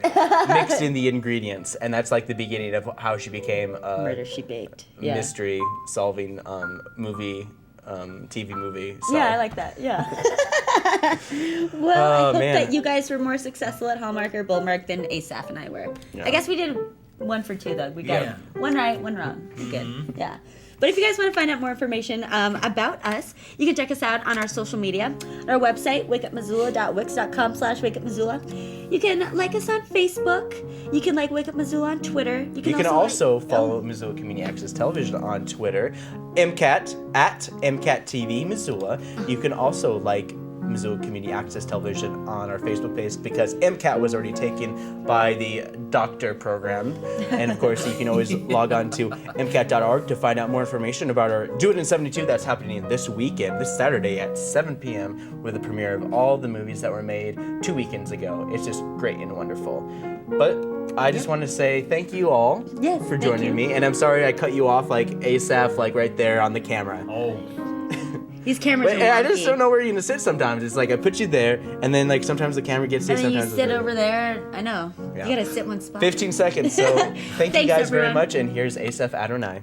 mixed in the ingredients, and that's the beginning of how she became a Murder She Baked. Yeah. mystery solving movie, TV movie. So. Yeah, I like that. Yeah. Well, I hope man. that you guys were more successful at Hallmark or Bullmark than Asaph and I were. Yeah. I guess we did 1 for 2 though. We got 1 right, 1 wrong. Good. Yeah. But if you guys want to find out more information about us, you can check us out on our social media, on our website, wakeupmissoula.wix.com/wakeupmissoula. You can like us on Facebook. You can Wake Up Missoula on Twitter. You can also follow Missoula Community Access Television on Twitter, MCAT at MCAT TV Missoula. You can also Missoula Community Access Television on our Facebook page because MCAT was already taken by the doctor program. And of course, you can always log on to MCAT.org to find out more information about our Do It in 72 that's happening this weekend, this Saturday at 7 p.m. with the premiere of all the movies that were made 2 weekends ago. It's just great and wonderful. But I just want to say thank you all for joining me. And I'm sorry I cut you off like Asaph, like right there on the camera. Oh. These cameras are I just wonky. don't know where you're going to sit sometimes. It's like I put you there, and then like sometimes the camera gets here, And then you sometimes sit it's over there. I know. Yeah. You gotta sit one spot. 15 seconds. So thank you Thanks, guys very everyone. much. And here's Asaph Adonai.